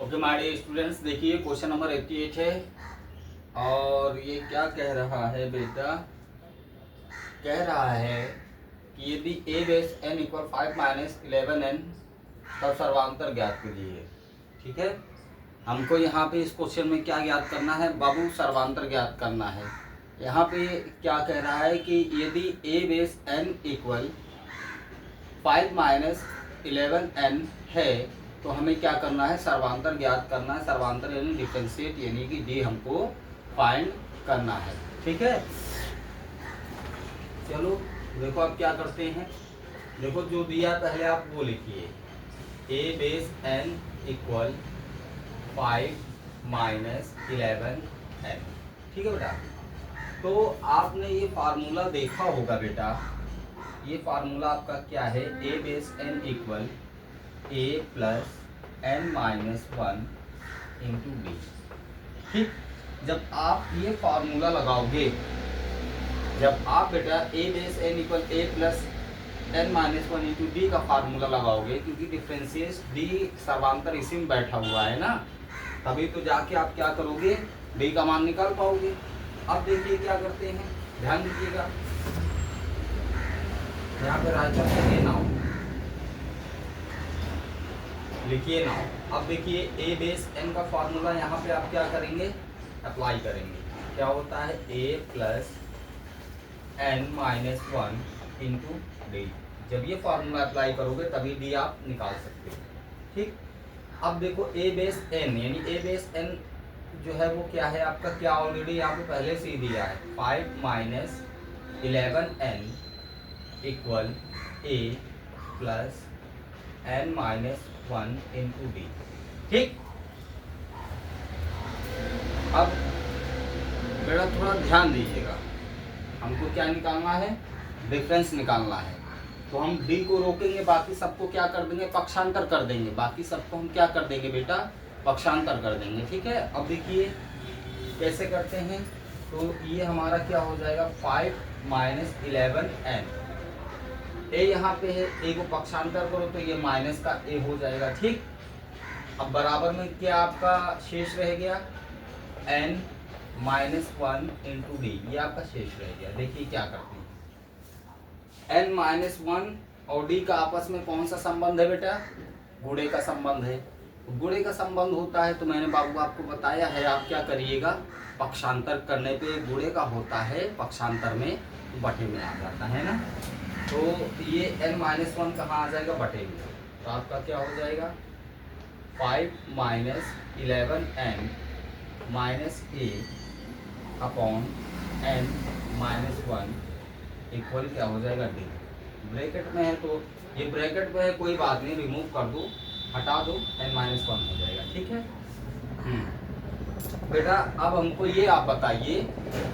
Okay my dear students, देखिए question number 88 है और ये क्या कह रहा है बेटा। कह रहा है कि यदि a base n equal 5 minus 11n तब सर्वांतर ज्ञात कीजिए। ठीक है, हमको यहाँ पे इस क्वेश्चन में क्या ज्ञात करना है बाबू? सर्वांतर ज्ञात करना है। यहाँ पे क्या कह रहा है कि यदि a base n equal 5 minus 11n है तो हमें क्या करना है? सर्वांतर ज्ञात करना है। सर्वांतर यानी डिफरेंशिएट यानी कि डी हमको फाइंड करना है। ठीक है, चलो देखो आप क्या करते हैं। देखो जो दिया पहले आप वो लिखिए, a base n equal 5 minus 11n। ठीक है बेटा, तो आपने ये फार्मूला देखा होगा बेटा। ये फार्मूला आपका क्या है? a base n equal a plus n minus 1 into बी। ठीक, जब आप ये फार्मूला लगाओगे, जब आप बेटा a base n equal a plus n minus 1 into D का फार्मूला लगाओगे, क्योंकि डिफरेंशिएट डी सर्वांतर इसी में बैठा हुआ है ना, तभी तो जाके आप क्या करोगे? डी का मान निकाल पाओगे। अब देखिए क्या करते हैं, ध्यान दीजिएगा। यहाँ पे राइट लिखिए नाउ, लिखिए नाउ। अब देखिए a बेस n का फार्मूला यहाँ पे आप क्या करेंगे? अप्लाई करेंगे। क्या होता है? a plus n minus 1 into D. जब ये फार्मूला अप्लाई करोगे तभी डी आप निकाल सकते हो। ठीक, अब देखो a बेस n यानी a बेस n जो है वो क्या है आपका? क्या ऑलरेडी यहाँ पे पहले से ही दिया है, 5 minus 11n equal a plus n minus 1 into D. ठीक, अब बेटा थोड़ा ध्यान दीजिएगा, हमको क्या निकालना है? डिफरेंस निकालना है। तो हम डी को रोकेंगे, बाकी सबको क्या कर देंगे? पक्षांतर कर देंगे। बाकी सबको हम क्या कर देंगे बेटा? पक्षांतर कर देंगे। ठीक है, अब देखिए कैसे करते हैं। तो ये हमारा क्या हो जाएगा? 5 माइनस 11n। ए यहाँ पे है, ए को पक्षांतर करो तो ये माइनस का ए हो जाएगा। ठीक, अब बराबर में क्या आपका शेष रह गया? n माइनस 1 इंटू डी, ये आपका शेष रह गया। देखिए क्या करते हैं, n माइनस 1 और डी का आपस में कौन सा संबंध है बेटा? गुणे का संबंध है। गुणे का संबंध होता है तो मैंने बाबू आपको बताया है, आप क्या करिएगा? पक्षांतर करने पे गुणे का होता है, पक्षांतर में बटे में आ जाता है ना। तो ये n माइनस 1 कहाँ आ जाएगा? बटे में। तो आपका क्या हो जाएगा? 5 माइनस 11n माइनस ए अपॉन n माइनस 1 इक्वल क्या हो जाएगा? डी। ब्रैकेट में है तो ये ब्रैकेट में है, कोई बात नहीं, रिमूव कर दो, हटा दो, n माइनस 1 हो जाएगा। ठीक है बेटा, अब हमको ये आप बताइए,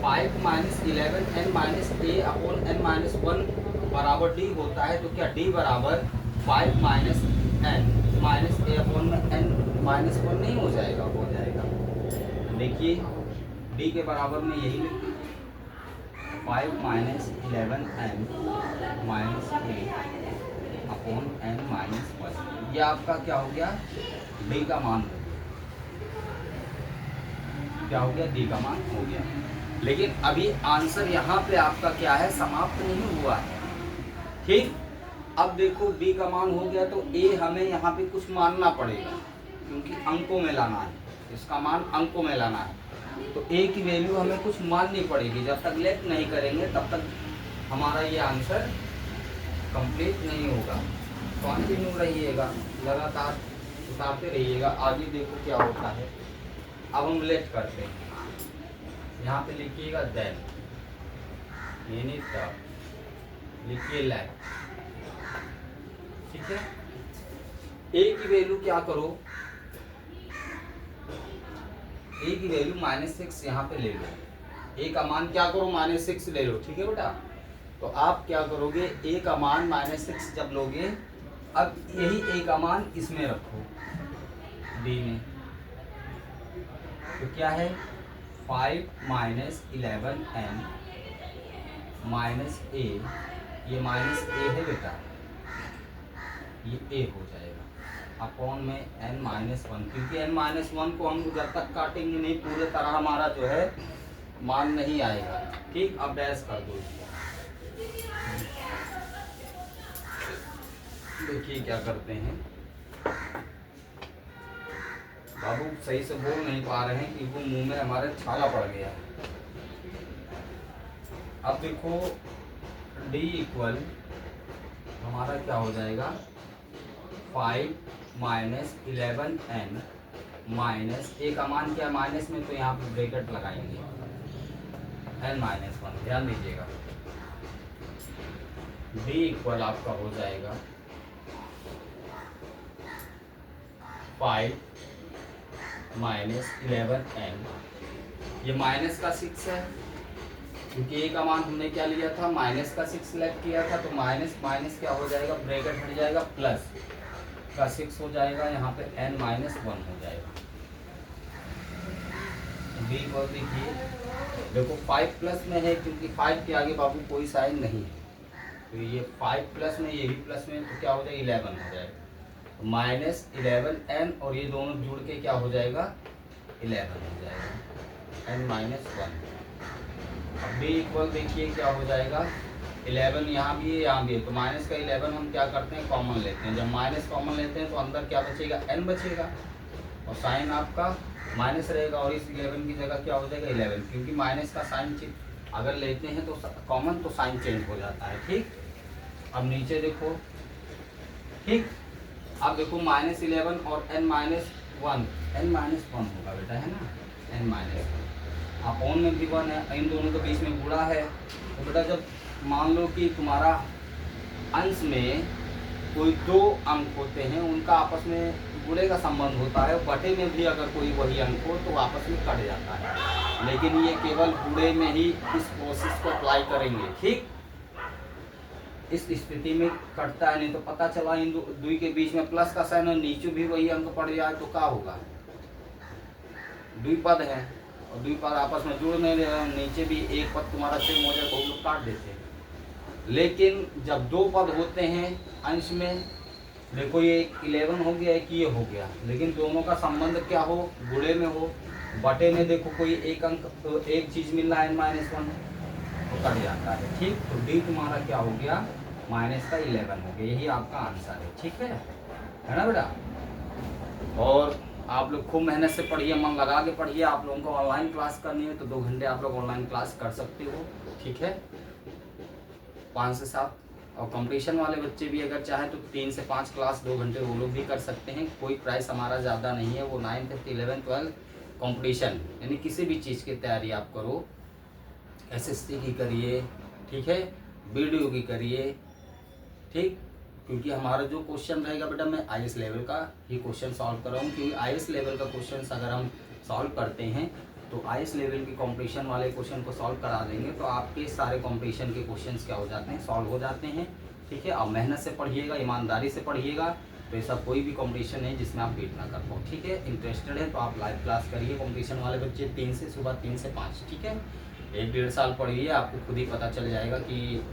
5 माइनस 11n माइनस ए अपॉन n माइनस 1 बराबर डी होता है, तो क्या डी बराबर 5 माइनस n माइनस ए अपॉन में n माइनस 1 नहीं हो जाएगा? हो जाएगा। देखिए डी के बराबर में यही लिखिए, 5 माइनस 11n माइनस ए अपॉन n माइनस 1। ये आपका क्या हो गया? डी का मान हो गया। क्या हो गया? डी का मान हो गया। लेकिन अभी आंसर यहाँ पे आपका क्या है? समाप्त नहीं हुआ है। ठीक, अब देखो डी का मान हो गया तो ए हमें यहाँ पे कुछ मानना पड़ेगा, क्योंकि अंकों में लाना है, इसका मान अंकों में लाना है। तो ए की वैल्यू हमें कुछ माननी पड़ेगी। जब तक लेफ्ट नहीं करेंगे तब तक हमारा ये आंसर कंप्लीट नहीं होगा। कंटिन्यू रहिएगा, लगातार उतारते रहिएगा, आगे देखो क्या होता है। अब हम लेट करते हैं, यहाँ पे लिखिएगा देन, यानी तब, लिखिए लेट। ठीक है, ए की वैल्यू क्या करो? ए की वैल्यू -6 यहाँ पे ले लो। ए का मान क्या करो? -6 ले लो। ठीक है बेटा, तो आप क्या करोगे? ए का मान -6 जब लोगे, अब यही ए का मान इसमें रखो, डी में। तो क्या है? 5 माइनस 11n माइनस ए, ये माइनस ए है बेटा, ये ए हो जाएगा। अपॉन में n-1, क्योंकि n-1 को हम जब तक काटेंगे नहीं पूरे तरह हमारा जो है मान नहीं आएगा। ठीक, अब डैश कर दो इसको। देखिए क्या करते हैं, बाबू सही से बोल नहीं पा रहे हैं क्योंकि मुंह में हमारे छाला पड़ गया है। अब देखो d इक्वल हमारा क्या हो जाएगा, 5 माइनस 11n माइनस ए का मान क्या माइनस में, तो यहाँ पे ब्रैकेट लगाएंगे n-1, ध्यान दीजिएगा। d इक्वल आपका हो जाएगा 5 माइनस 11n, ये माइनस का 6 है क्योंकि ए का मान हमने क्या लिया था, माइनस का 6 सिलेक्ट किया था, तो माइनस माइनस क्या हो जाएगा, ब्रैकेट हट जाएगा, प्लस का 6 हो जाएगा, यहाँ पे n-1 हो जाएगा। बी को देखिए, देखो 5 प्लस में है क्योंकि 5 के आगे बाबू कोई साइन नहीं है, तो ये 5 प्लस में, ये भी प्लस में, तो क्या हो जाएगा 11 हो जाएगा, तो माइनस 11n और ये दोनों जुड़ के क्या हो जाएगा 11 हो जाएगा n-1। अब बी इक्वल देखिए क्या हो जाएगा 11, यहाँ भी है यहाँ भी है, तो माइनस का 11 हम क्या करते हैं कॉमन लेते हैं, जब माइनस कॉमन लेते हैं तो अंदर क्या बचेगा n बचेगा और साइन आपका माइनस रहेगा और इस 11 की जगह क्या हो जाएगा 11, क्योंकि माइनस का साइन अगर लेते हैं तो कॉमन तो साइन चेंज हो जाता है। ठीक, अब नीचे देखो, ठीक, अब देखो -11 और n-1 होगा बेटा, है ना, n-1 अपॉन में भी 1 है, इन दोनों के बीच में गुणा है, तो बेटा जब मान लो कि तुम्हारा अंश में कोई 2 अंक होते हैं उनका आपस में गुणे का संबंध होता है, बटे में भी अगर कोई वही अंक हो तो आपस में कट जाता है, लेकिन ये केवल गुणे में ही इस प्रोसेस को अप्लाई करेंगे। ठीक, इस स्थिति में कटता है, नहीं तो पता चला इन दुई के बीच में प्लस का साइन और नीचे भी वही अंक पड़ जाए तो क्या होगा, द्विपद है और द्विपद आपस में जुड़ नहीं रहे, नीचे भी एक पद तुम्हारा सेम हो जाए तो लोग काट देते हैं। लेकिन जब 2 पद होते हैं अंश में, देखो ये 11 हो गया, एक ये हो गया, लेकिन दोनों का संबंध क्या हो, गुणे में हो, बटे में देखो कोई एक अंक तो एक चीज मिल रहा है n-1 तो कट जाता है। ठीक, तो डी तुम्हारा क्या हो गया माइनस का 11 हो गया, यही आपका आंसर है। ठीक है ना बेटा, और आप लोग खूब मेहनत से पढ़िए, मन लगा के पढ़िए। आप लोगों को ऑनलाइन क्लास करनी है तो 2 घंटे आप लोग ऑनलाइन क्लास कर सकते हो। ठीक है, 5 से 7, और कंपटीशन वाले बच्चे भी अगर चाहें तो 3 से 5 क्लास 2 घंटे वो लोग भी कर सकते हैं। कोई प्राइस हमारा ज़्यादा नहीं है, वो 9th 11th 12th कंपटीशन यानी किसी भी चीज़ की तैयारी आप करो, SSC की करिए, ठीक है, BDO की करिए, ठीक, क्योंकि हमारा जो क्वेश्चन रहेगा बेटा मैं IAS लेवल का ही क्वेश्चन सॉल्व कर रहा हूँ, क्योंकि IAS लेवल का क्वेश्चन अगर हम सॉल्व करते हैं तो IAS लेवल के कंपटीशन वाले क्वेश्चन को सॉल्व करा देंगे तो आपके सारे कंपटीशन के क्वेश्चंस क्या हो जाते हैं, सॉल्व हो जाते हैं। ठीक है, अब मेहनत से पढ़िएगा, ईमानदारी से पढ़िएगा, तो ऐसा कोई भी कंपटीशन नहीं जिसमें आप बीट ना कर पाओ। ठीक है, इंटरेस्टेड है तो आप लाइव क्लास करिए कंपटीशन वाले बच्चे, 3 से सुबह 3 से 5। ठीक है, 1-1.5 साल पढ़िए, आपको खुद ही पता चल जाएगा कि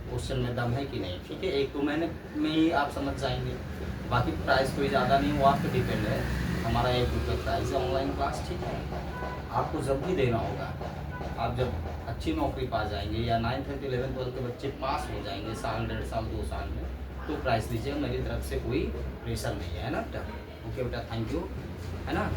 क्वेश्चन में दम है कि नहीं। ठीक है, 1-2 महीने में ही आप समझ जाएंगे। बाकी प्राइस कोई ज़्यादा नहीं, वो आप पे डिपेंड है। हमारा 1 रुपये प्राइस है ऑनलाइन क्लास। ठीक है, आपको जब भी देना होगा, आप जब अच्छी नौकरी पा जाएंगे या 9th 11th 12th के बच्चे पास हो जाएंगे साल, 1.5 साल, 2 साल में, तो प्राइस दीजिए, मेरी तरफ से कोई प्रेशर नहीं है ना बेटा। ओके बेटा, थैंक यू, है ना।